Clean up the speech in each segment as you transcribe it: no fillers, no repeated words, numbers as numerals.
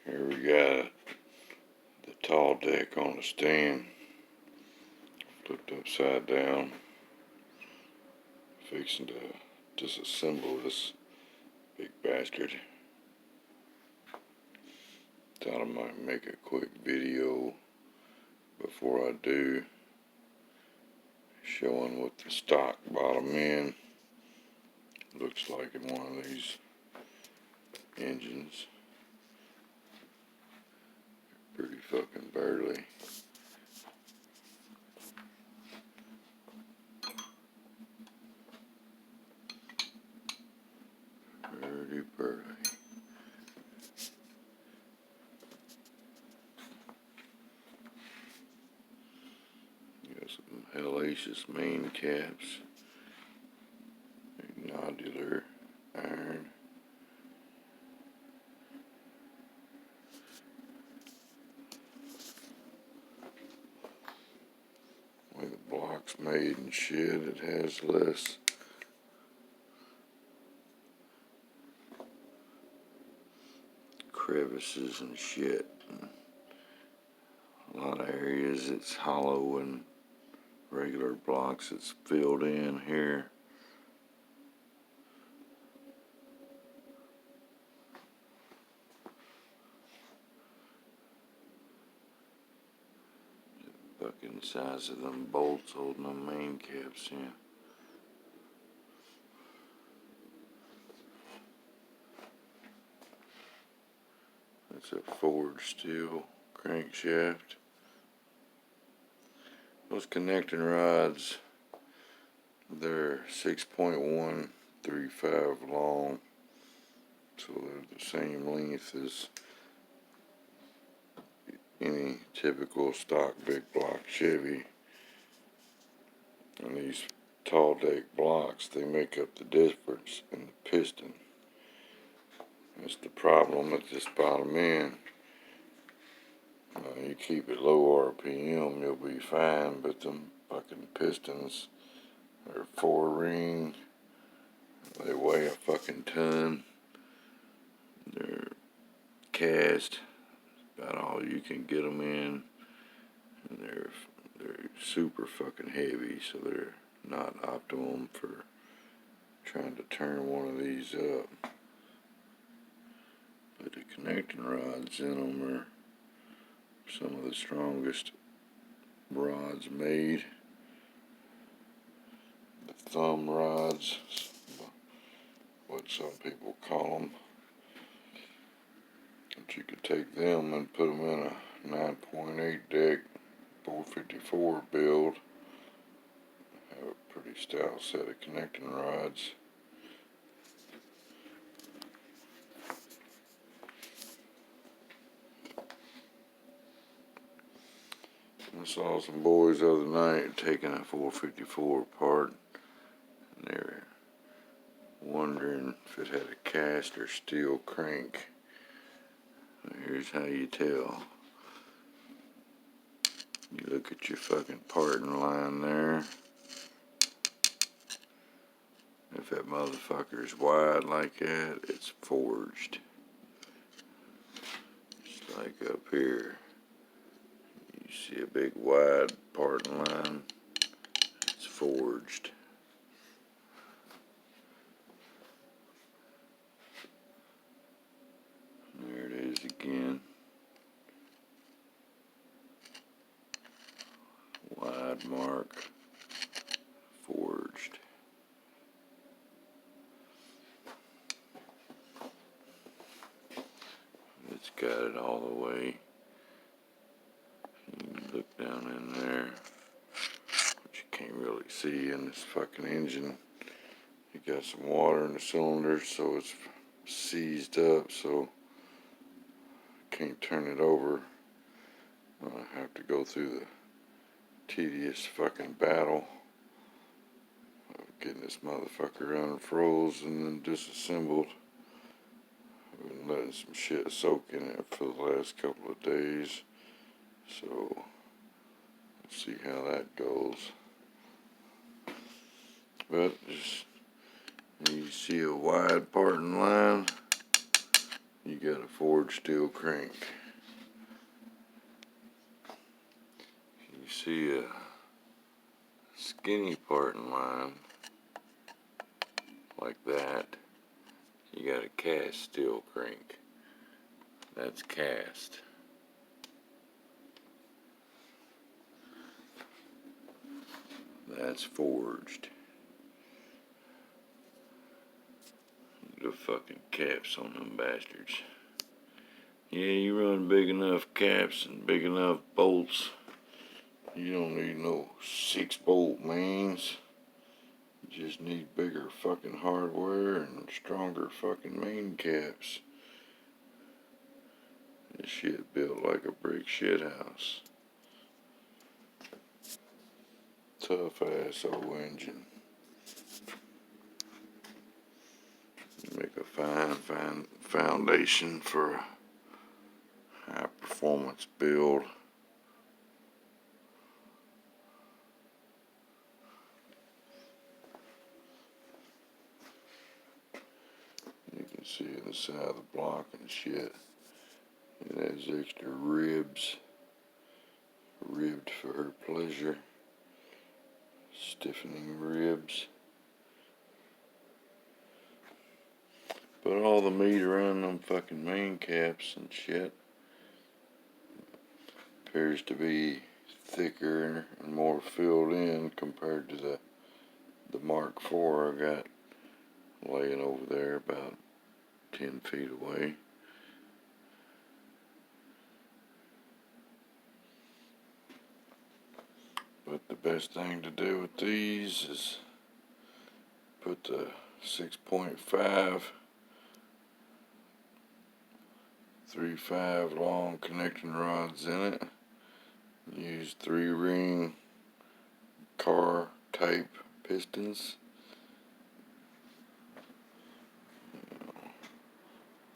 Here we got the tall deck on the stand, flipped upside down, fixing to disassemble this big bastard. Thought I might make a quick video before I do, showing what the stock bottom end looks like in one of these engines. Pretty fucking burly. Pretty burly. Got some hellacious main caps, nodular iron. The way the block's made and shit, it has less crevices and shit. A lot of areas it's hollow and regular blocks it's filled in here. The fucking size of them bolts holding them main caps in. It's a forged steel crankshaft. Those connecting rods, they're 6.135 long, so they're the same length as any typical stock big block Chevy. And these tall deck blocks, they make up the difference in the piston. That's the problem at this bottom end. You keep it low RPM, you'll be fine, but them fucking pistons, they're 4-ring, they weigh a fucking ton, they're cast, about all you can get them in, and they're super fucking heavy, so they're not optimum for trying to turn one of these up. But the connecting rods in them are some of the strongest rods made. The thumb rods, what some people call them. But you could take them and put them in a 9.8 deck 454 build. Have a pretty stout set of connecting rods. I saw some boys the other night taking a 454 apart, and they were wondering if it had a cast or steel crank. Here's how you tell. You look at your fucking parting line there. If that motherfucker's wide like that, it's forged. Just like up here. You see a big wide parting line, it's forged. There it is again. Wide mark, forged. It's got it all the way. You can look down in there, but you can't really see in this fucking engine. You got some water in the cylinder, so it's seized up, so I can't turn it over. I have to go through the tedious fucking battle of getting this motherfucker unfroze and then disassembled. I've been letting some shit soak in it for the last couple of days, so let's see how that goes. But just, you see a wide parting line, you got a forged steel crank. You see a skinny parting line like that, you got a cast steel crank. That's cast. That's forged. The fucking caps on them bastards. Yeah, you run big enough caps and big enough bolts, you don't need no 6-bolt mains. You just need bigger fucking hardware and stronger fucking main caps. This shit built like a brick shit house. Tough ass old engine. Make a fine foundation for a high performance build. You can see inside the block and shit. It has extra ribs. Ribbed for her pleasure. Stiffening ribs. But all the meat around them fucking main caps and shit appears to be thicker and more filled in compared to the Mark IV I got laying over there about 10 feet away. But the best thing to do with these is put the 6.5 3/5 long connecting rods in it. Use 3-ring car type pistons.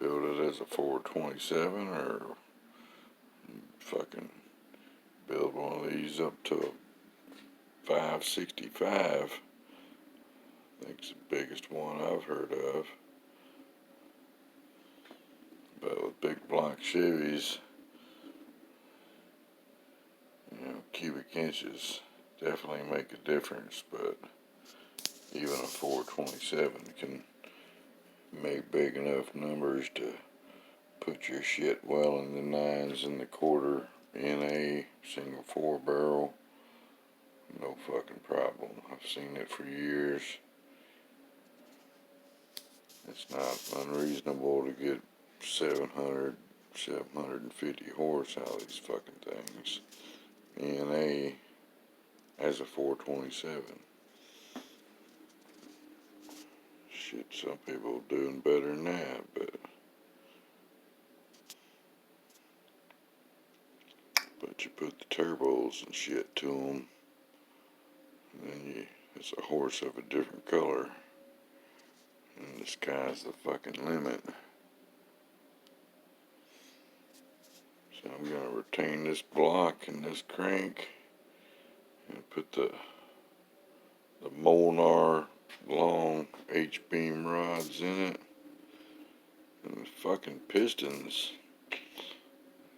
Build it as a 427 or fucking build one of these up to a 565. I think it's the biggest one I've heard of. But with big block Chevys, cubic inches definitely make a difference, but even a 427 can make big enough numbers to put your shit well in the 9s and the quarter in a single 4-barrel. No fucking problem. I've seen it for years. It's not unreasonable to get 700, 750 horse out of these fucking things in a as a 427. Shit, some people doing better than that, but you put the turbos and shit to them, and then it's a horse of a different color, and the sky's the fucking limit. So I'm gonna retain this block and this crank, and put the Molnar long H-beam rods in it, and the fucking pistons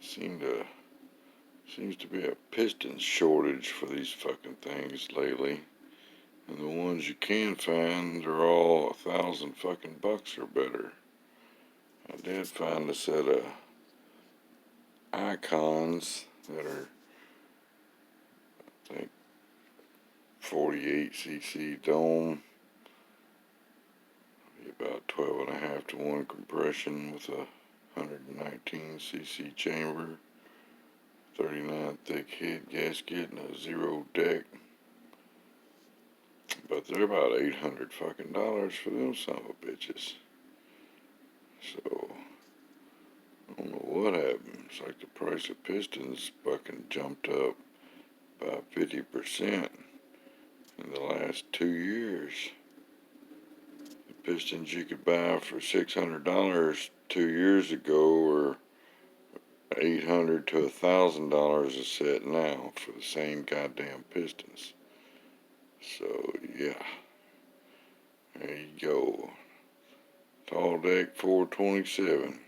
seems to be a piston shortage for these fucking things lately, and the ones you can find are all $1,000 fucking bucks or better. I did find a set of icons that are, I think, 48cc dome, about 12.5 to 1 compression with a 119cc chamber, 39 thick head gasket, and a 0 deck. But they're about $800 fucking dollars for them son of a bitches. So I don't know what happened. It's like the price of pistons fucking jumped up by 50% in the last 2 years. The pistons you could buy for $600 2 years ago were $800 to $1,000 a set now for the same goddamn pistons. So yeah, there you go. Tall deck 427.